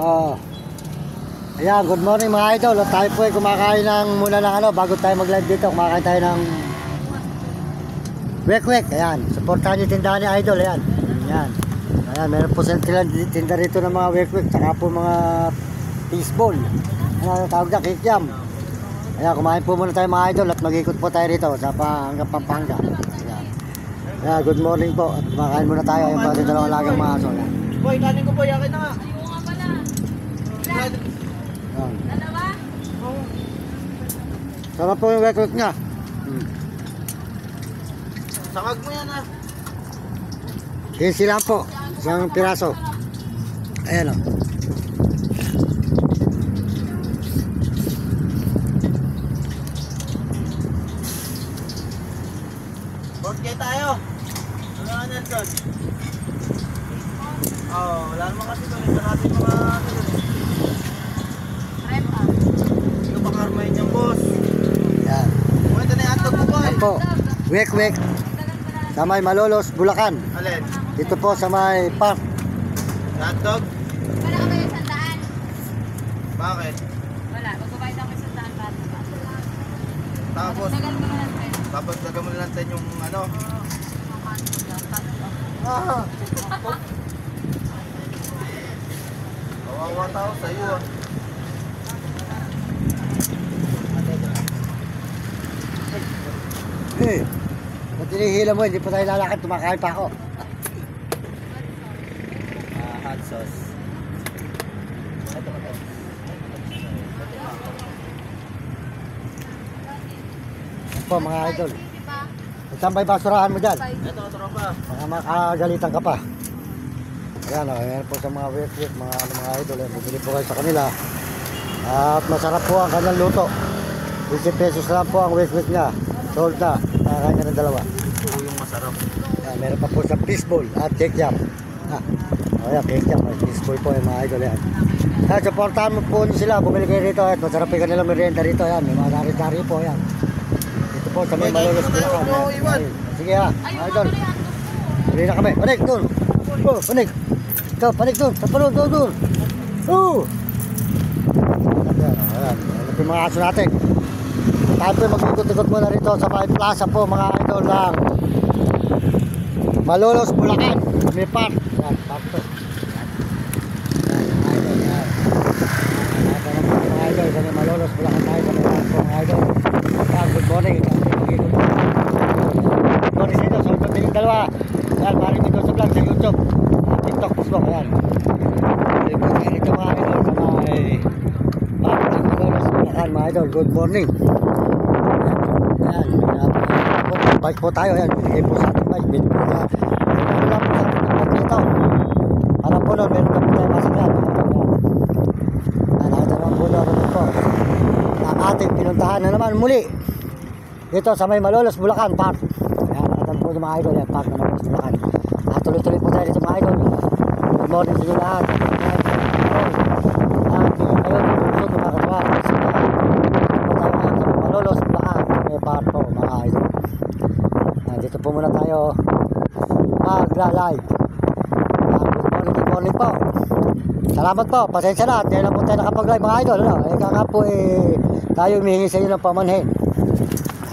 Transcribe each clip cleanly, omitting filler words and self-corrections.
Oh. Ayan, good morning mga idol. At tayo po ay kumakain muna ng ano, bago tayo mag-live dito, kumakain tayo ng wek-wek. Ayan, supportahan niyo tindahan ni idol. Ayan. Ayan. Ayan, meron po silang tinda rito ng mga wek-wek, saka po mga fishball. Ayan, tawag na, kikiam. Ayan, kumain po muna tayo mga idol at mag-ikot po tayo rito sa hanggang Pampanga. Ayan. Ayan, good morning po. At kumakain muna tayo. Ayan, pati dalawang lagang mga aso. Ayan. Boy, kanin ko po, yakin na nga. Ayaw nga pala. Ilan? Ayan. Dalawa? Oo. Sarap po yung wek-wek niya. Sakag mo yan ah. 15 lang po. Isang piraso. Ayan o. Portrait tayo. Ano nga Nelson? Oo, wala naman kasi doon. Ito natin mga ano doon. Rep up. Ito baka armahin yung boss. Ayan. Kwento na yung hotdog mo boy. Ayan po. Wek-wek. Sa may Malolos, Bulacan. Alin? Dito po sa may park. Hotdog? Wala ka ba yung sandaan? Bakit? Wala. Magbabayad ako yung sandaan para. Tapos, Tagal mo na lang tayo. tapos lagyan mo na lang tayo yung ano. Ah. Kawawa tao sa'yo ah. Eh. Ba't tinihila mo? Hindi pa tayo lalakad. Tumakain pa ako. Hot sauce. Ayan po mga idol. Saan ba yung basurahan mo dyan? Ito, tropa. Baka makagalitan ka pa. Ayan o. Ayan po sa mga wek-wek. Mga idol. Ayan, bumili po kayo sa kanila. At masarap po ang kanyang luto. 50 pesos lang po ang wek-wek niya. Sold na. Nakakain ka ng dalawa. Ito yung masarap. Ayan, meron pa po sa fishball at kikiam. Ayan, kikiam. Fishball po yung mga idol. Ayan. Kaya supportahan mo po sila. Bumili kayo rito. At masarap yung kanilang merienda rito. Ayan, may mga dari-dari po. Ayan. Dito po sa may Malolos Bulacan. Ayan. Sige ha, mga idol. Bili na kami. Panik doon. Oh, panik. Ikaw, panik doon. Sa palo, doon. Oh! Ayan, ayan. Ayan yung mga aso natin. Tayo po mag-ikot-ikot muna rito sa may plaza po mga idol ng Malolos Bulacan. May park. Ayan, park to. Ayan, mga idol. Sa may Malolos Bulacan tayo sa may park po mga idol. Ayan, good morning. Good morning sa inyo. Sa mga piling dalawa. Ayan, maaaring dito sa vlog sa YouTube. TikTok, Facebook. Ayan. Ito mga idol sa may park ng Malolos Bulacan mga idol. Good morning. Ayan, bike po tayo. Ayan, binigay po sa ating bike. Binigay po sa ano lang po sa ating bike dito. Para po nun, meron na po tayo masakyan. Ayan, nakita naman po naman po ang ating pinuntahan na naman muli dito sa may Malolos Bulacan Park. Ayan, nakita po sa mga idol. Ayan, Park ng Malolos Bulacan. Tuloy-tuloy po tayo dito mga idol. Good morning sa inyo lahat. At bigyan kayo ng puso ng mga katawa. Malolos Bulacan. May park po mga idol. Dito po muna tayo magla-live. Good morning po. Salamat po. Pasensya na. Dahil lang po tayo nakapag-live mga idol. Ano? Kaka po tayo humihingi sa inyo ng pamanhin.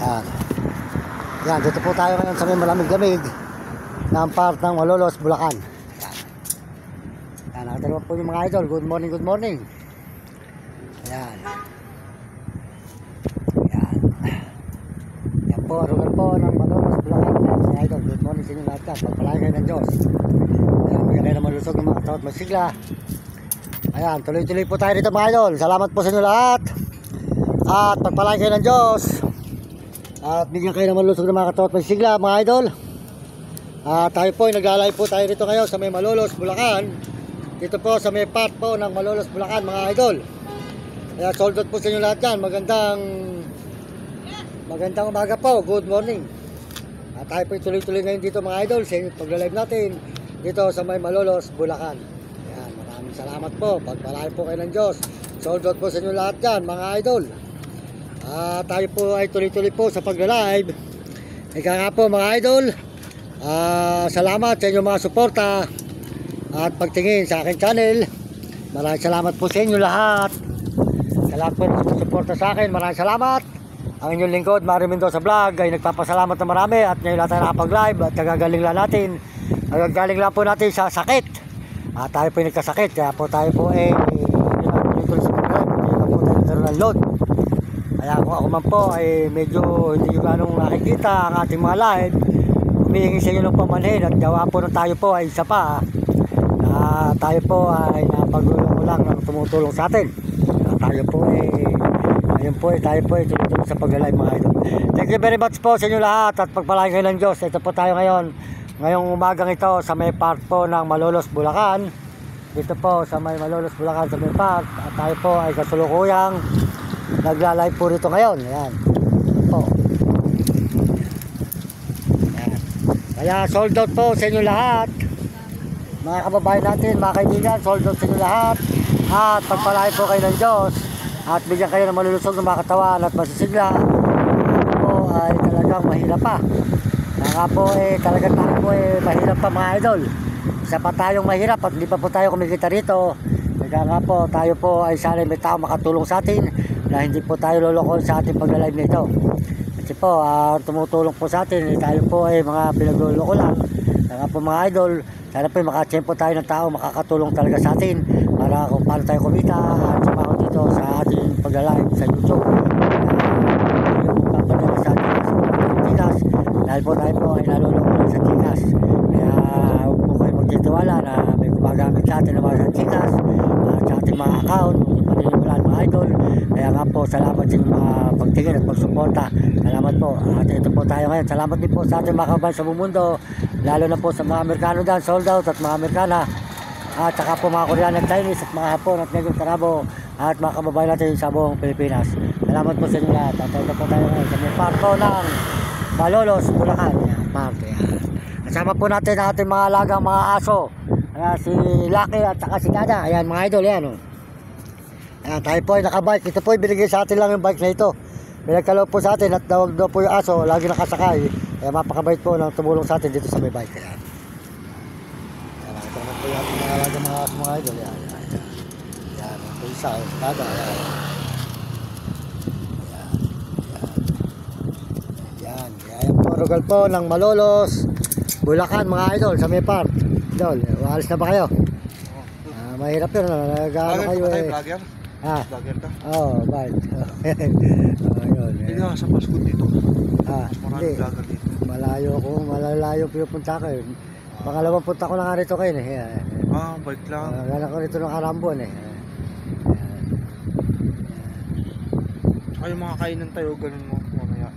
Ayan. Yan, dito po tayo ngayon sa may malamig-lamig ng park ng Malolos Bulacan. Ayan. Nakatalawa po yung mga idol. Good morning, good morning. Ayan. Rugal po ng Malolos Bulacan. Mga idol, good morning sa inyo lahat yan. Pagpalain kayo ng Diyos. Ayan, bigyan kayo ng malusog ng mga katawat masigla. Ayan, tuloy-tuloy po tayo dito mga idol. Salamat po sa inyo lahat. At pagpalain kayo ng Diyos. At bigyan kayo ng malusog ng mga katawat masigla mga idol. At tayo po ay naglalay po tayo dito ngayon sa may Malolos Bulacan. Dito po sa may park po ng Malolos Bulacan mga idol. Kaya sold out po sa inyo lahat yan. Magandang umaga po, good morning. At tayo po tuloy-tuloy ngayon dito mga idol sa pagla-live natin dito sa may Malolos Bulacan. Ayan, maraming salamat po. Pagpalain po kayo ng Diyos. Sold out po sa inyo lahat yan mga idol. Tayo po ay tuloy-tuloy po sa pagla-live. Ika nga po mga idol. Salamat sa inyong mga suporta at pagtingin sa aking channel. Maraming salamat po sa inyo lahat. Sa lahat po na sumusuporta sa akin, maraming salamat. Ang inyong lingkod, Mario Mendoza Vlog, ay nagpapasalamat na marami at ngayon lang tayo nakapag-live at nagagaling lang natin. Nagagaling lang po natin sa sakit. At tayo po yung nagkasakit, kaya po tayo po hindi sa pag-live, hindi lang po tayo nagkaroon ng load. Kaya kung ako man po ay medyo hindi nyo ganong nakikita ang ating mga live, humihingi sa inyo ng pamanhin at gawa po na tayo po ay isa pa. Tayo po ay napagulong lang ng tumutulong sa atin. Tayo po tayo po ay tumutulong sa pag-live mga idol. Thank you very much po sa inyo lahat at pagpalain kayo ng Diyos. Ito po tayo ngayong umagang ito sa may park po ng Malolos, Bulacan. Dito po sa may Malolos, Bulacan sa may park. At tayo po ay kasulukuyang nagla-live po rito ngayon. Ayan. Ito po. Ayan. Kaya sold out po sa inyo lahat. Mga kababayan natin, mga kaibigan, sold out sa inyo lahat. At pagpalain po kayo ng Diyos. At bigyan kayo ng malulusog ng mga katawan at masisigla. Ito po ay talagang mahirap pa. Kaya po talagang tayo po mahirap pa mga idol. Isa pa tayong mahirap at hindi pa po tayo kumikita rito. Kaya nga po tayo po ay sana may tao makatulong sa atin na hindi po tayo lolokon sa ating pag-live nito. Kasi po tumutulong po sa atin, tayo po ay mga pinagluloko lang. Kaya po mga idol, sana po makatsempo tayo ng tao makakatulong talaga sa atin para kung paano tayo kumita at sumaho dito sa ating pag-live sa YouTube. Papadala sa ating Gcash dahil po tayo po ay naluloko lang sa Gcash. Kaya huwag po kayo magtitiwala na may gumagamit sa atin ng mga Gcash at sa ating mga account, paniniwalaan mga idol. Kaya nga po, salamat sa inyong mga pagtingin at pagsuporta. Salamat po. At ito po tayo ngayon. Salamat din po sa ating mga kabayan sa buong mundo, lalo na po sa mga Amerikano dyan, sold out at mga Amerikana. At saka po mga Korean at Chinese at mga Hapon at Negros Tarabo at mga kababayan natin sa buong Pilipinas. Salamat po sa inyo lahat. At ito po tayo ngayon sa may park po ng Malolos, Bulacan. Yan, park. Yan. Kasama po natin ang ating mga alagang mga aso. Si Lucky at saka si Dada. Ayan mga idol, yan. Ayan, tayo po ay nakabike. Ito po ay binigay sa atin lang yung bike na ito. Pinagkaloob po sa atin at dawag daw po yung aso, lagi nakasakay. Kaya mapakabait po ng tumulong sa atin dito sa may bike. Ayan. Ayan, ito naman po yung ating mga alagang mga idol. Ayan, ayan, ayan. Ayan, ito isa, Dada. Ayan. Ayan, ayan po, rugal po ng Malolos, Bulacan mga idol sa may park. Idol, alis na ba kayo? Mahirap yun, nag-ano kayo Vlogger? Vlogger ka? Oo, bike. Ayun. Hindi nga sa Pasko dito. Mas maraming vlogger dito. Malalayo pinupunta ko eh. Pangalawang punta ko na nga rito kayo eh. Bike lang. Gala ko rito ng Arambon eh. Saka yung mga kainan tayo, ganun mo mamaya.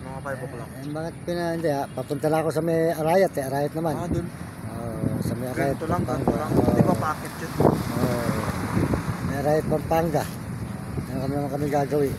Mga 5 o'clock. Bakit hindi papunta na ako sa may Arayat eh. Arayat naman. Dun. Sa may Arayat. Ganito lang. Hindi pa packet yun. May Arayat Pampanga. Meron naman kami gagawin.